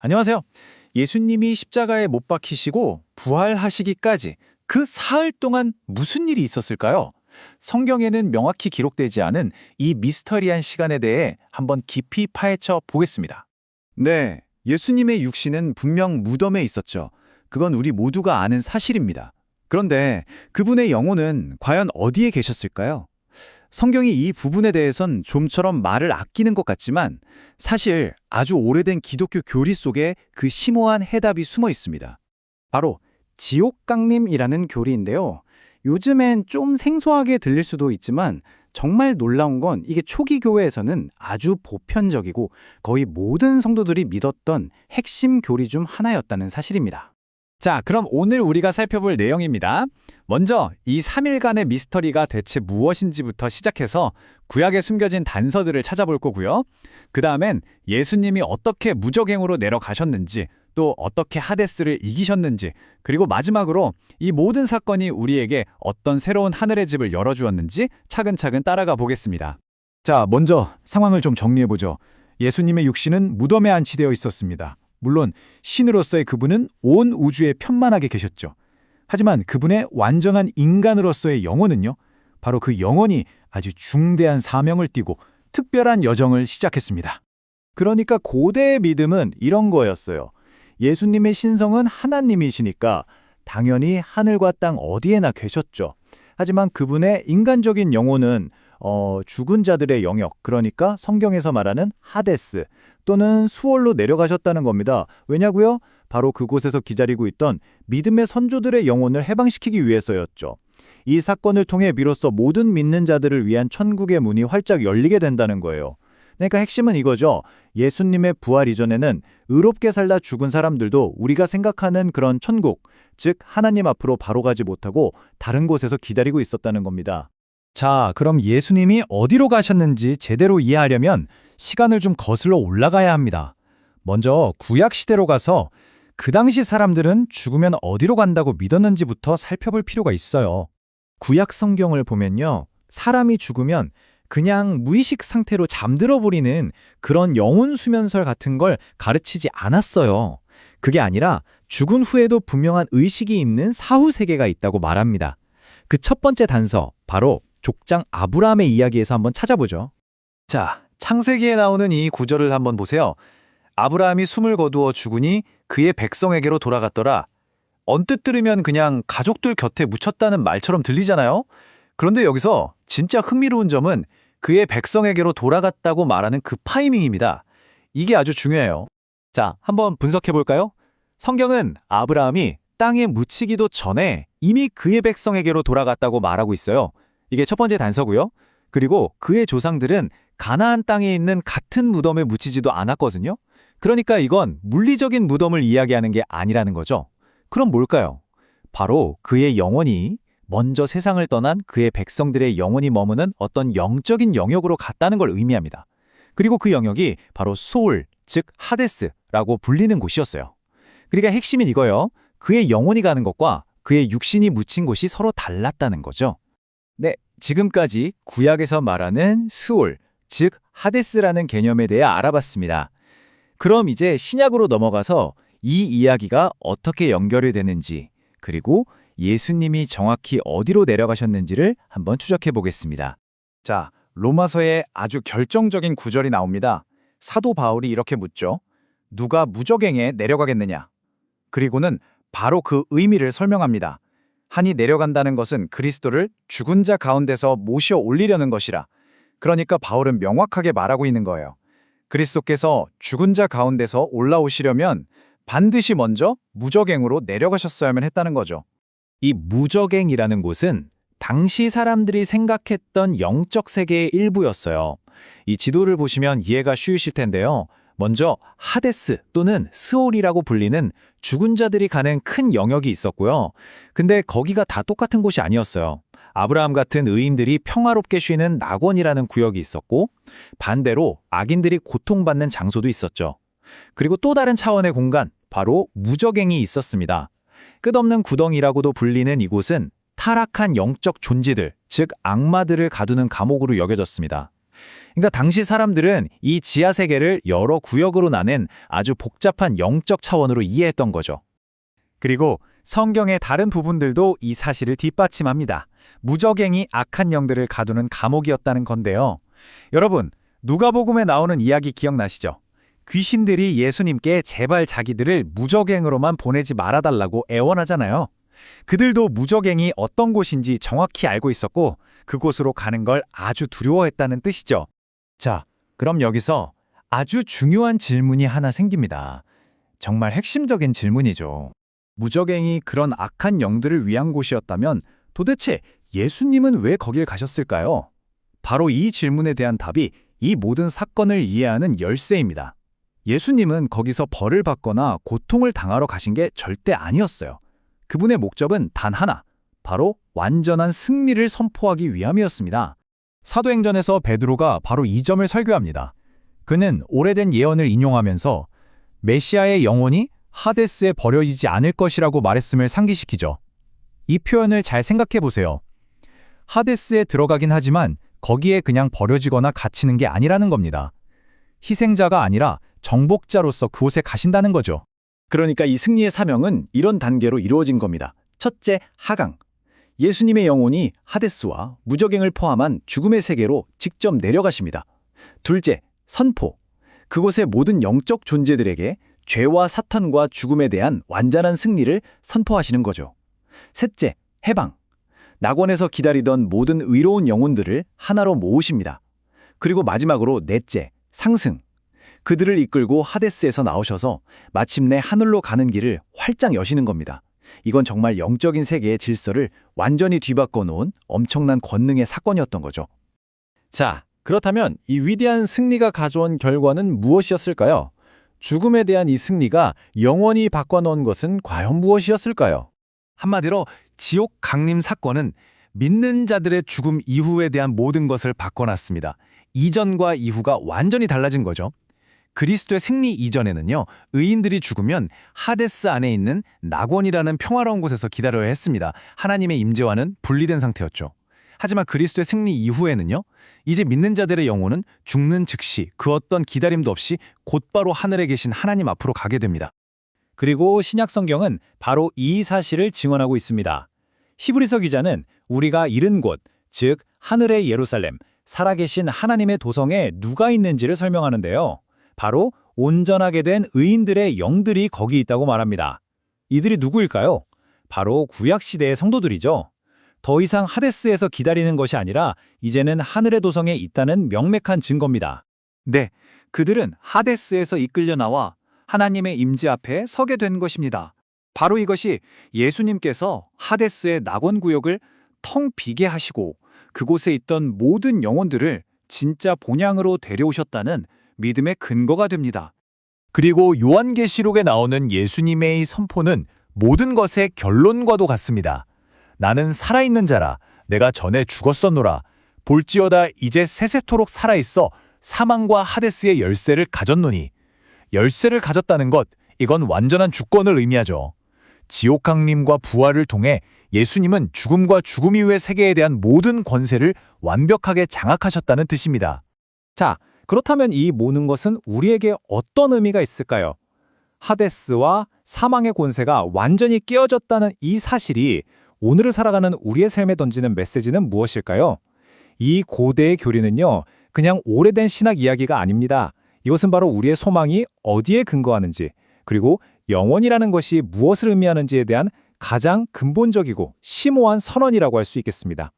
안녕하세요. 예수님이 십자가에 못 박히시고 부활하시기까지 그 사흘 동안 무슨 일이 있었을까요? 성경에는 명확히 기록되지 않은 이 미스터리한 시간에 대해 한번 깊이 파헤쳐 보겠습니다. 네, 예수님의 육신은 분명 무덤에 있었죠. 그건 우리 모두가 아는 사실입니다. 그런데 그분의 영혼은 과연 어디에 계셨을까요? 성경이 이 부분에 대해선 좀처럼 말을 아끼는 것 같지만 사실 아주 오래된 기독교 교리 속에 그 심오한 해답이 숨어 있습니다. 바로 지옥강림이라는 교리인데요. 요즘엔 좀 생소하게 들릴 수도 있지만 정말 놀라운 건 이게 초기 교회에서는 아주 보편적이고 거의 모든 성도들이 믿었던 핵심 교리 중 하나였다는 사실입니다. 자, 그럼 오늘 우리가 살펴볼 내용입니다. 먼저 이 3일간의 미스터리가 대체 무엇인지부터 시작해서 구약에 숨겨진 단서들을 찾아볼 거고요. 그 다음엔 예수님이 어떻게 무적행으로 내려가셨는지, 또 어떻게 하데스를 이기셨는지, 그리고 마지막으로 이 모든 사건이 우리에게 어떤 새로운 하늘의 집을 열어주었는지 차근차근 따라가 보겠습니다. 자, 먼저 상황을 좀 정리해보죠. 예수님의 육신은 무덤에 안치되어 있었습니다. 물론 신으로서의 그분은 온 우주에 편만하게 계셨죠. 하지만 그분의 완전한 인간으로서의 영혼은요, 바로 그 영혼이 아주 중대한 사명을 띠고 특별한 여정을 시작했습니다. 그러니까 고대의 믿음은 이런 거였어요. 예수님의 신성은 하나님이시니까 당연히 하늘과 땅 어디에나 계셨죠. 하지만 그분의 인간적인 영혼은 죽은 자들의 영역, 그러니까 성경에서 말하는 하데스 또는 수월로 내려가셨다는 겁니다. 왜냐고요? 바로 그곳에서 기다리고 있던 믿음의 선조들의 영혼을 해방시키기 위해서였죠. 이 사건을 통해 비로소 모든 믿는 자들을 위한 천국의 문이 활짝 열리게 된다는 거예요. 그러니까 핵심은 이거죠. 예수님의 부활 이전에는 의롭게 살다 죽은 사람들도 우리가 생각하는 그런 천국, 즉 하나님 앞으로 바로 가지 못하고 다른 곳에서 기다리고 있었다는 겁니다. 자, 그럼 예수님이 어디로 가셨는지 제대로 이해하려면 시간을 좀 거슬러 올라가야 합니다. 먼저 구약 시대로 가서 그 당시 사람들은 죽으면 어디로 간다고 믿었는지부터 살펴볼 필요가 있어요. 구약 성경을 보면요. 사람이 죽으면 그냥 무의식 상태로 잠들어 버리는 그런 영혼 수면설 같은 걸 가르치지 않았어요. 그게 아니라 죽은 후에도 분명한 의식이 있는 사후 세계가 있다고 말합니다. 그 첫 번째 단서, 바로 족장 아브라함의 이야기에서 한번 찾아보죠. 자, 창세기에 나오는 이 구절을 한번 보세요. 아브라함이 숨을 거두어 죽으니 그의 백성에게로 돌아갔더라. 언뜻 들으면 그냥 가족들 곁에 묻혔다는 말처럼 들리잖아요. 그런데 여기서 진짜 흥미로운 점은 그의 백성에게로 돌아갔다고 말하는 그 타이밍입니다. 이게 아주 중요해요. 자, 한번 분석해 볼까요? 성경은 아브라함이 땅에 묻히기도 전에 이미 그의 백성에게로 돌아갔다고 말하고 있어요. 이게 첫 번째 단서고요. 그리고 그의 조상들은 가나안 땅에 있는 같은 무덤에 묻히지도 않았거든요. 그러니까 이건 물리적인 무덤을 이야기하는 게 아니라는 거죠. 그럼 뭘까요? 바로 그의 영혼이 먼저 세상을 떠난 그의 백성들의 영혼이 머무는 어떤 영적인 영역으로 갔다는 걸 의미합니다. 그리고 그 영역이 바로 소울, 즉 하데스라고 불리는 곳이었어요. 그러니까 핵심은 이거예요. 그의 영혼이 가는 것과 그의 육신이 묻힌 곳이 서로 달랐다는 거죠. 네, 지금까지 구약에서 말하는 스올, 즉 하데스라는 개념에 대해 알아봤습니다. 그럼 이제 신약으로 넘어가서 이 이야기가 어떻게 연결이 되는지, 그리고 예수님이 정확히 어디로 내려가셨는지를 한번 추적해 보겠습니다. 자, 로마서에 아주 결정적인 구절이 나옵니다. 사도 바울이 이렇게 묻죠. 누가 무적행에 내려가겠느냐? 그리고는 바로 그 의미를 설명합니다. 한이 내려간다는 것은 그리스도를 죽은 자 가운데서 모셔 올리려는 것이라. 그러니까 바울은 명확하게 말하고 있는 거예요. 그리스도께서 죽은 자 가운데서 올라오시려면 반드시 먼저 무적행으로 내려가셨어야만 했다는 거죠. 이 무적행이라는 곳은 당시 사람들이 생각했던 영적 세계의 일부였어요. 이 지도를 보시면 이해가 쉬우실 텐데요. 먼저 하데스 또는 스올이라고 불리는 죽은 자들이 가는 큰 영역이 있었고요. 근데 거기가 다 똑같은 곳이 아니었어요. 아브라함 같은 의인들이 평화롭게 쉬는 낙원이라는 구역이 있었고, 반대로 악인들이 고통받는 장소도 있었죠. 그리고 또 다른 차원의 공간, 바로 무적행이 있었습니다. 끝없는 구덩이라고도 불리는 이곳은 타락한 영적 존재들, 즉 악마들을 가두는 감옥으로 여겨졌습니다. 그러니까 당시 사람들은 이 지하 세계를 여러 구역으로 나눈 아주 복잡한 영적 차원으로 이해했던 거죠. 그리고 성경의 다른 부분들도 이 사실을 뒷받침합니다. 무적행이 악한 영들을 가두는 감옥이었다는 건데요. 여러분, 누가복음에 나오는 이야기 기억나시죠? 귀신들이 예수님께 제발 자기들을 무적행으로만 보내지 말아달라고 애원하잖아요. 그들도 무적행이 어떤 곳인지 정확히 알고 있었고 그곳으로 가는 걸 아주 두려워했다는 뜻이죠. 자, 그럼 여기서 아주 중요한 질문이 하나 생깁니다. 정말 핵심적인 질문이죠. 무적행이 그런 악한 영들을 위한 곳이었다면 도대체 예수님은 왜 거길 가셨을까요? 바로 이 질문에 대한 답이 이 모든 사건을 이해하는 열쇠입니다. 예수님은 거기서 벌을 받거나 고통을 당하러 가신 게 절대 아니었어요. 그분의 목적은 단 하나, 바로 완전한 승리를 선포하기 위함이었습니다. 사도행전에서 베드로가 바로 이 점을 설교합니다. 그는 오래된 예언을 인용하면서 메시아의 영혼이 하데스에 버려지지 않을 것이라고 말했음을 상기시키죠. 이 표현을 잘 생각해 보세요. 하데스에 들어가긴 하지만 거기에 그냥 버려지거나 갇히는 게 아니라는 겁니다. 희생자가 아니라 정복자로서 그곳에 가신다는 거죠. 그러니까 이 승리의 사명은 이런 단계로 이루어진 겁니다. 첫째, 하강. 예수님의 영혼이 하데스와 무적행을 포함한 죽음의 세계로 직접 내려가십니다. 둘째, 선포. 그곳의 모든 영적 존재들에게 죄와 사탄과 죽음에 대한 완전한 승리를 선포하시는 거죠. 셋째, 해방. 낙원에서 기다리던 모든 의로운 영혼들을 하나로 모으십니다. 그리고 마지막으로 넷째, 상승. 그들을 이끌고 하데스에서 나오셔서 마침내 하늘로 가는 길을 활짝 여시는 겁니다. 이건 정말 영적인 세계의 질서를 완전히 뒤바꿔 놓은 엄청난 권능의 사건이었던 거죠. 자, 그렇다면 이 위대한 승리가 가져온 결과는 무엇이었을까요? 죽음에 대한 이 승리가 영원히 바꿔놓은 것은 과연 무엇이었을까요? 한마디로 지옥 강림 사건은 믿는 자들의 죽음 이후에 대한 모든 것을 바꿔놨습니다. 이전과 이후가 완전히 달라진 거죠. 그리스도의 승리 이전에는요, 의인들이 죽으면 하데스 안에 있는 낙원이라는 평화로운 곳에서 기다려야 했습니다. 하나님의 임재와는 분리된 상태였죠. 하지만 그리스도의 승리 이후에는요, 이제 믿는 자들의 영혼은 죽는 즉시 그 어떤 기다림도 없이 곧바로 하늘에 계신 하나님 앞으로 가게 됩니다. 그리고 신약 성경은 바로 이 사실을 증언하고 있습니다. 히브리서 기자는 우리가 이른 곳, 즉 하늘의 예루살렘, 살아계신 하나님의 도성에 누가 있는지를 설명하는데요. 바로 온전하게 된 의인들의 영들이 거기 있다고 말합니다. 이들이 누구일까요? 바로 구약시대의 성도들이죠. 더 이상 하데스에서 기다리는 것이 아니라 이제는 하늘의 도성에 있다는 명백한 증거입니다. 네, 그들은 하데스에서 이끌려 나와 하나님의 임재 앞에 서게 된 것입니다. 바로 이것이 예수님께서 하데스의 낙원구역을 텅 비게 하시고 그곳에 있던 모든 영혼들을 진짜 본향으로 데려오셨다는 믿음의 근거가 됩니다. 그리고 요한계시록에 나오는 예수님의 이 선포는 모든 것의 결론과도 같습니다. 나는 살아있는 자라 내가 전에 죽었었노라. 볼지어다 이제 세세토록 살아있어 사망과 하데스의 열쇠를 가졌노니. 열쇠를 가졌다는 것, 이건 완전한 주권을 의미하죠. 지옥 강림과 부활을 통해 예수님은 죽음과 죽음 이후의 세계에 대한 모든 권세를 완벽하게 장악하셨다는 뜻입니다. 자, 그렇다면 이 모든 것은 우리에게 어떤 의미가 있을까요? 하데스와 사망의 권세가 완전히 깨어졌다는 이 사실이 오늘을 살아가는 우리의 삶에 던지는 메시지는 무엇일까요? 이 고대의 교리는요, 그냥 오래된 신학 이야기가 아닙니다. 이것은 바로 우리의 소망이 어디에 근거하는지, 그리고 영원이라는 것이 무엇을 의미하는지에 대한 가장 근본적이고 심오한 선언이라고 할 수 있겠습니다.